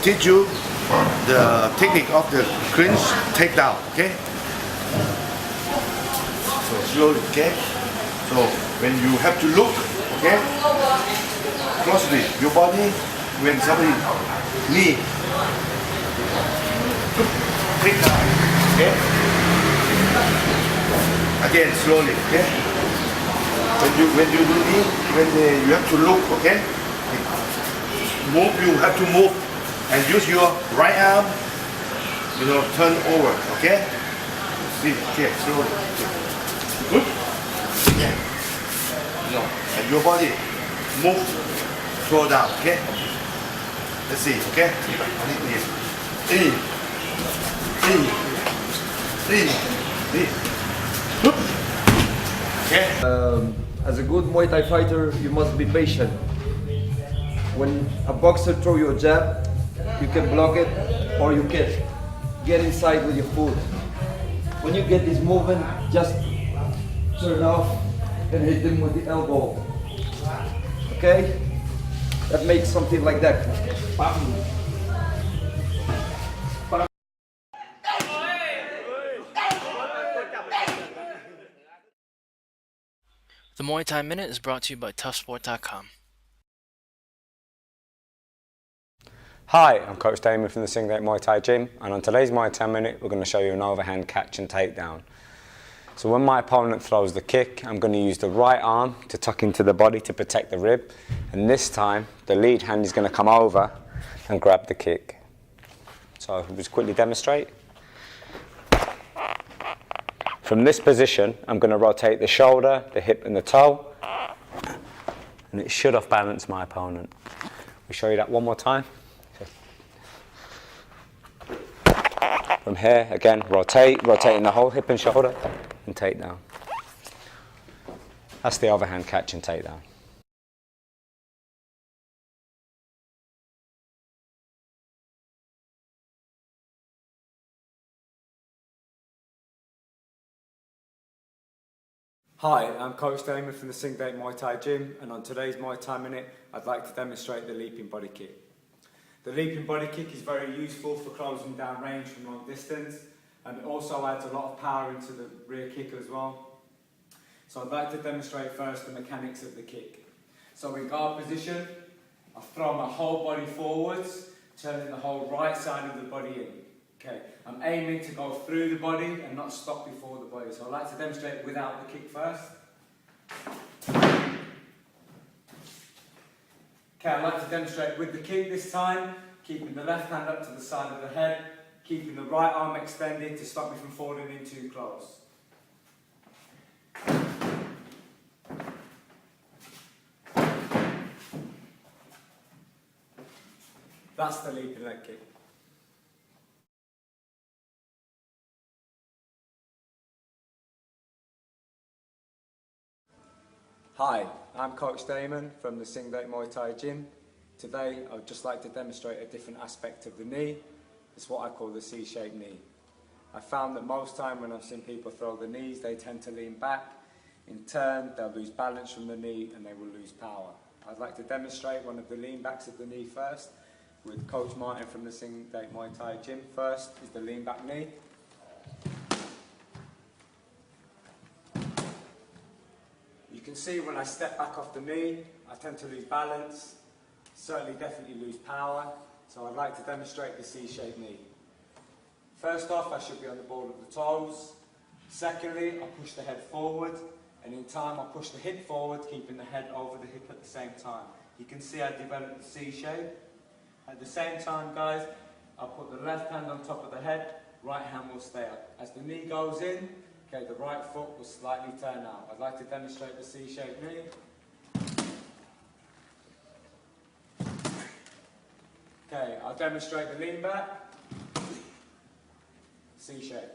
teach you the technique of the clinch takedown, okay? So slowly, okay? So when you have to look, okay? Closely, your body, when somebody knee, take down, okay? Again, slowly, okay? When you do knee, you have to look, okay? Move, you have to move and use your right arm, turn over, okay? See, okay, slowly. Good? Yeah. And your body move, throw down, okay? Let's see, okay? Okay. As a good Muay Thai fighter, you must be patient. When a boxer throws you a jab, you can block it or you can get inside with your foot. When you get this movement, just turn off and hit them with the elbow. Okay? That makes something like that. The Muay Thai Minute is brought to you by ToughSport.com. Hi, I'm Coach Damon from the Singlet Muay Thai Gym, and on today's Muay Thai Minute we're going to show you an overhand catch and takedown. So when my opponent throws the kick, I'm going to use the right arm to tuck into the body to protect the rib, and this time the lead hand is going to come over and grab the kick. So I'll just quickly demonstrate. From this position, I'm going to rotate the shoulder, the hip and the toe, and it should off balance my opponent. We'll show you that one more time. From here, again, rotating the whole hip and shoulder, and take down. That's the overhand catch and takedown. Hi, I'm Coach Damon from the Singlet Muay Thai Gym, and on today's Muay Thai Minute, I'd like to demonstrate the leaping body kick. The leaping body kick is very useful for closing down range from long distance, and it also adds a lot of power into the rear kick as well. So I'd like to demonstrate first the mechanics of the kick. So in guard position, I throw my whole body forwards, turning the whole right side of the body in. Okay, I'm aiming to go through the body and not stop before the body. So I'd like to demonstrate without the kick first. Okay, I'd like to demonstrate with the kick this time, keeping the left hand up to the side of the head, keeping the right arm extended to stop me from falling in too close. That's the leaping leg kick. Hi, I'm Coach Damon from the Singlet Muay Thai Gym. Today I would just like to demonstrate a different aspect of the knee. It's what I call the C-shaped knee. I found that most time when I've seen people throw the knees, they tend to lean back. In turn, they'll lose balance from the knee and they will lose power. I'd like to demonstrate one of the lean backs of the knee first with Coach Martin from the Singlet Muay Thai Gym. First is the lean back knee. You can see when I step back off the knee, I tend to lose balance, certainly definitely lose power, so I'd like to demonstrate the C-shaped knee. First off, I should be on the ball of the toes. Secondly, I push the head forward, and in time I push the hip forward, keeping the head over the hip at the same time. You can see I develop the C-shape. At the same time, guys, I'll put the left hand on top of the head, right hand will stay up. As the knee goes in, okay, the right foot will slightly turn out. I'd like to demonstrate the C-shaped knee. Okay, I'll demonstrate the lean back. C-shape.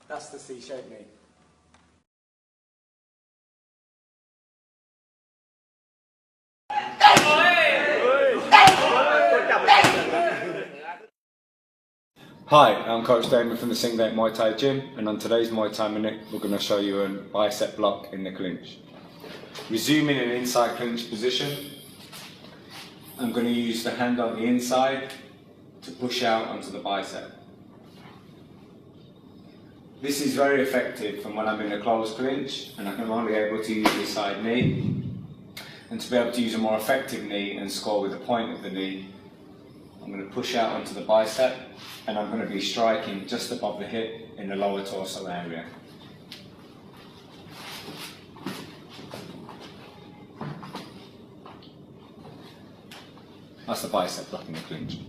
That's the C-shaped knee. Hi, I'm Coach Damon from the Singlet Muay Thai Gym, and on today's Muay Thai Minute we're going to show you a bicep block in the clinch. Resuming an inside clinch position, I'm going to use the hand on the inside to push out onto the bicep. This is very effective from when I'm in a close clinch and I'm only able to use the side knee. And to be able to use a more effective knee and score with the point of the knee, I'm going to push out onto the bicep and I'm going to be striking just above the hip in the lower torso area. That's the bicep blocking the clinch.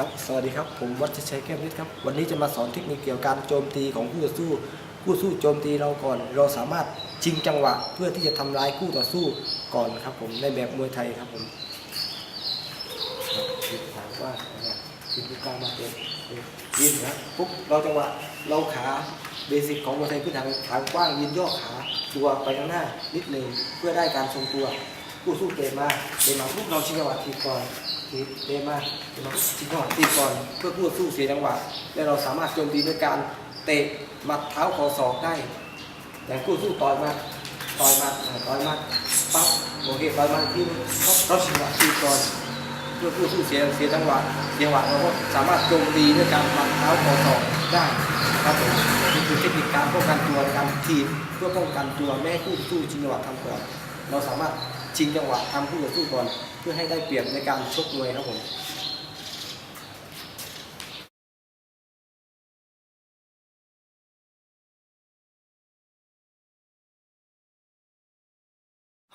ครับสวัสดีครับผมวัชชัยแก้วนิดครับวันนี้จะมาสอนเทคนิคเกี่ยวกับการโจมตีของคู่ต่อสู้คู่สู้โจมตีเราก่อนเราสามารถชิงจังหวะเพื่อที่จะทำลายคู่ต่อสู้ก่อนครับผมในแบบมวยไทยครับผมถามว่ายืนกลางมายืนนะปุ๊บเราจังหวะเราขาเบสิกของมวยไทยพื้นฐานขากว้างยืนย่อขาตัวไปข้างหน้านิดนึงเพื่อได้การทรงตัวคู่สู้เตะมาปุ๊บเราชิงจังหวะทีก่อนเตะมาชิงจังหวะตีก่อนเพื่อคู่สู้เสียจังหวะและเราสามารถโจมตีด้วยการเตะหมัดเท้าเข่าศอกได้แต่คู่สู้ต่อยมาปั๊บโอเคต่อยมาที่เราชิงจังหวะตีก่อนเพื่อคู่สู้เสียจังหวะเราก็สามารถโจมตีด้วยการหมัดเท้าเข่าศอกได้ครับผมนี่คือเทคนิคการป้องกันตัวในการทีมเพื่อป้องกันตัวแม่คู่สู้ชิงจังหวะทำก่อนเราสามารถชิงจังหวะทำคู่ต่อสู้ก่อนเพื่อให้ได้เปรียบในการชกมวยครับผม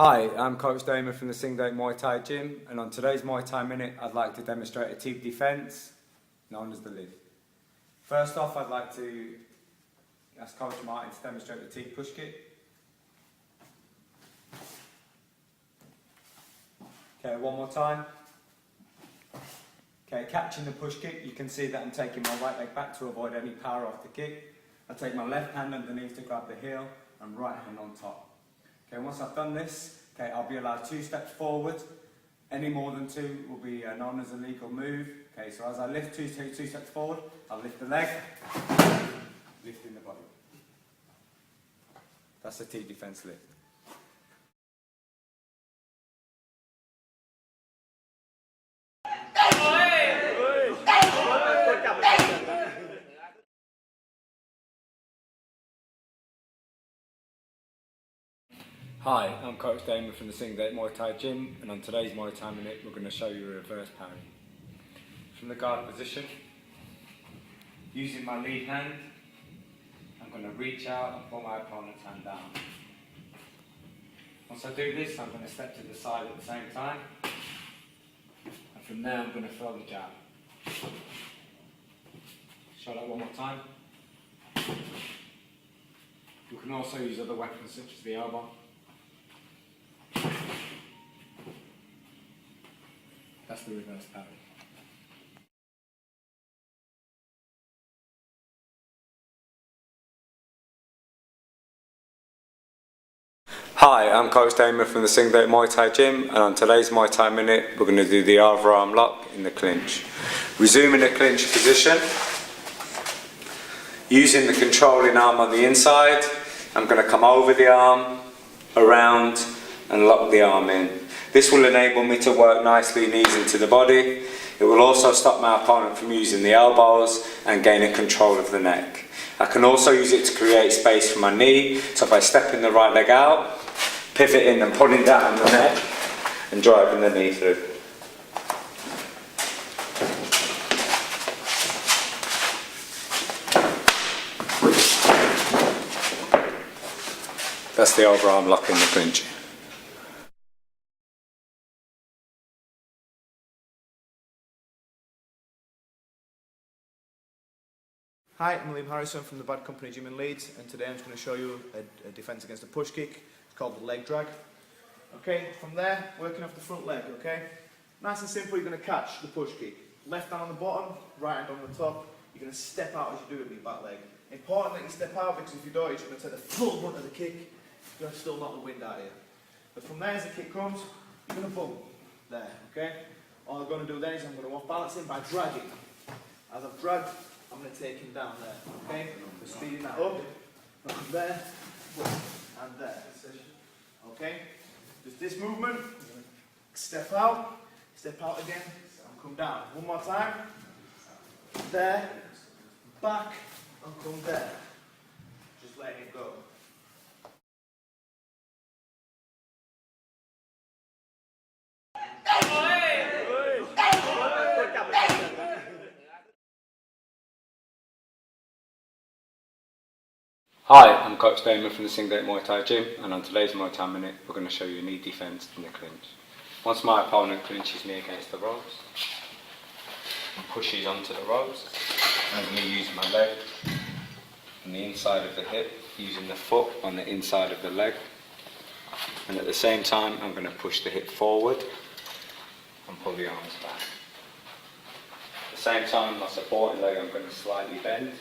Hi, I'm Coach Damon from the Singdate Muay Thai Gym, and on today's Muay Thai Minute I'd like to demonstrate a teep defence known as the lift. First off, I'd like to ask Coach Martin to demonstrate the teep push kick. Okay, one more time. Okay, catching the push kick, you can see that I'm taking my right leg back to avoid any power off the kick. I take my left hand underneath to grab the heel and right hand on top. Okay, once I've done this, okay, I'll be allowed 2 steps forward. Any more than 2 will be known as a legal move. Okay, so as I lift 2 steps forward, I'll lift the leg, lifting the body. That's the T defence lift. Hi, I'm Coach Damon from the Singdate Muay Thai Gym, and on today's Muay Thai Minute we're going to show you a reverse parry. From the guard position, using my lead hand, I'm going to reach out and pull my opponent's hand down. Once I do this, I'm going to step to the side at the same time, and from there I'm going to throw the jab. Show that one more time. You can also use other weapons such as the elbow. That's the reverse parry. Hi, I'm Coach Damon from the Singdate Muay Thai Gym, and on today's Muay Thai Minute we're going to do the overarm lock in the clinch. Resuming the clinch position, using the controlling arm on the inside, I'm going to come over the arm, around and lock the arm in. This will enable me to work nicely knees into the body. It will also stop my opponent from using the elbows and gaining control of the neck. I can also use it to create space for my knee, so by stepping the right leg out, pivoting and pulling down the neck and driving the knee through. That's the overarm lock in the clinch. Hi, I'm Liam Harrison from the Bad Company Gym in Leeds, and today I'm just going to show you a defence against a push kick. It's called the leg drag. Okay, from there, working off the front leg, okay? Nice and simple, you're going to catch the push kick. Left hand on the bottom, right hand on the top. You're going to step out as you do it with your back leg. Important that you step out, because if you don't, you're just going to take the full brunt of the kick. You're going to still knock the wind out of you. But from there, as the kick comes, you're going to boom there, okay? All I'm going to do then is I'm going to off balance him by dragging. As I've dragged, I'm going to take him down there, okay? So speeding that up, from there, boom, and there. Okay? Just this movement, step out again, and come down. One more time. There, back, and come there. Just letting it go. Hi, I'm Coach Damon from the Singlet Muay Thai Gym, and on today's Muay Thai Minute we're going to show you a knee defence in the clinch. Once my opponent clinches me against the ropes and pushes onto the ropes, I'm going to use my leg on the inside of the hip, using the foot on the inside of the leg, and at the same time I'm going to push the hip forward and pull the arms back. At the same time, my supporting leg I'm going to slightly bend.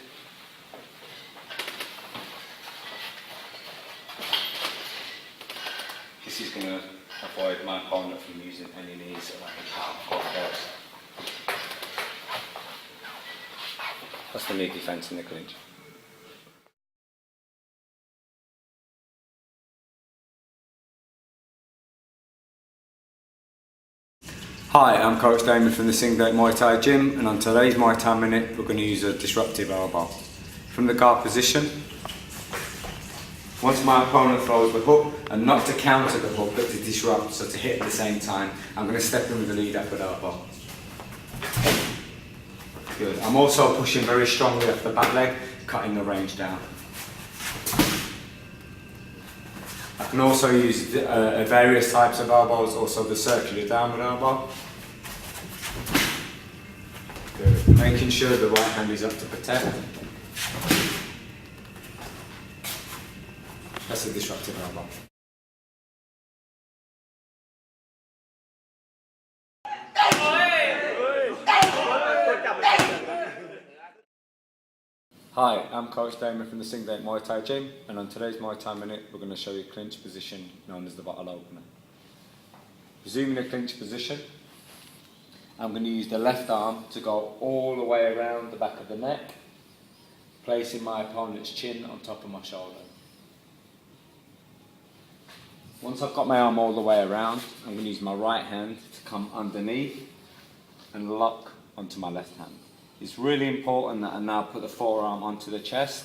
This is going to avoid my opponent from using any knees like a cow or horse. That's the knee defence in the clinch. Hi, I'm Coach Damon from the Singlet Muay Thai Gym, and on today's Muay Thai Minute we're going to use a disruptive elbow. From the guard position, once my opponent throws the hook, and not to counter the hook, but to disrupt, so to hit at the same time, I'm going to step in with the lead upward elbow. Good. I'm also pushing very strongly off the back leg, cutting the range down. I can also use various types of elbows, also the circular downward elbow. Good. Making sure the right hand is up to protect. That's a disruptive elbow. Hi, I'm Coach Damon from the Singlet Muay Thai Gym, and on today's Muay Thai Minute we're going to show you a clinch position known as the bottle opener. Resuming the clinch position, I'm going to use the left arm to go all the way around the back of the neck, placing my opponent's chin on top of my shoulder. Once I've got my arm all the way around, I'm going to use my right hand to come underneath and lock onto my left hand. It's really important that I now put the forearm onto the chest,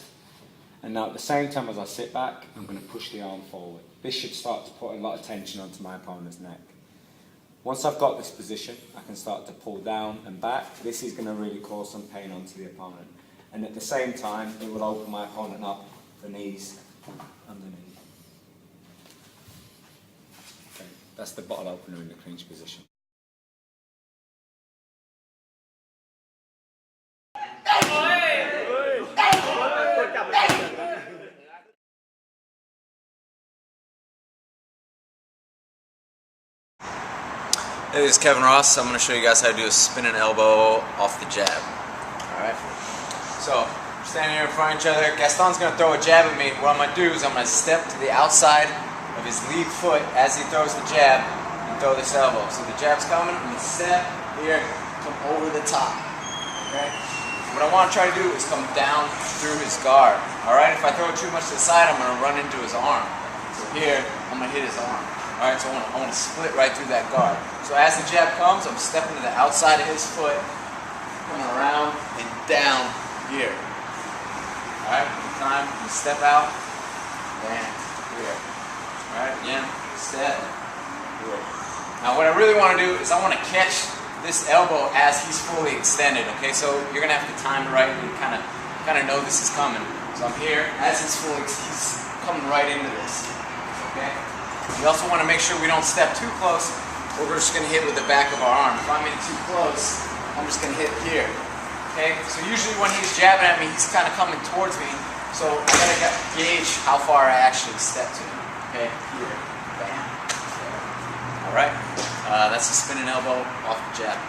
and now at the same time as I sit back, I'm going to push the arm forward. This should start to put a lot of tension onto my opponent's neck. Once I've got this position, I can start to pull down and back. This is going to really cause some pain onto the opponent. And at the same time, it will open my opponent up the knees underneath. Okay, that's the bottle opener in the clinch position. Hey, this is Kevin Ross. I'm going to show you guys how to do a spinning elbow off the jab. Alright? So, we're standing here in front of each other. Gaston's going to throw a jab at me. What I'm going to do is I'm going to step to the outside of his lead foot as he throws the jab and throw this elbow. So the jab's coming, I'm going to step here, come over the top. Okay? What I want to try to do is come down through his guard. Alright? If I throw it too much to the side, I'm going to run into his arm. So here, I'm going to hit his arm. Alright, so I want to split right through that guard. So as the jab comes, I'm stepping to the outside of his foot, coming around and down here. Alright, one time, you step out, and here. Alright, again, step, here. Now what I really want to do is I want to catch this elbow as he's fully extended, okay? So you're going to have to time it right and kind of know this is coming. So I'm here, as he's coming right into this, okay? We also want to make sure we don't step too close, or we're just going to hit with the back of our arm. If I'm in too close, I'm just going to hit here. Okay? So usually when he's jabbing at me, he's kind of coming towards me. So I got to gauge how far I actually step to. Okay? Here. Bam. Alright? That's a spinning elbow off the jab.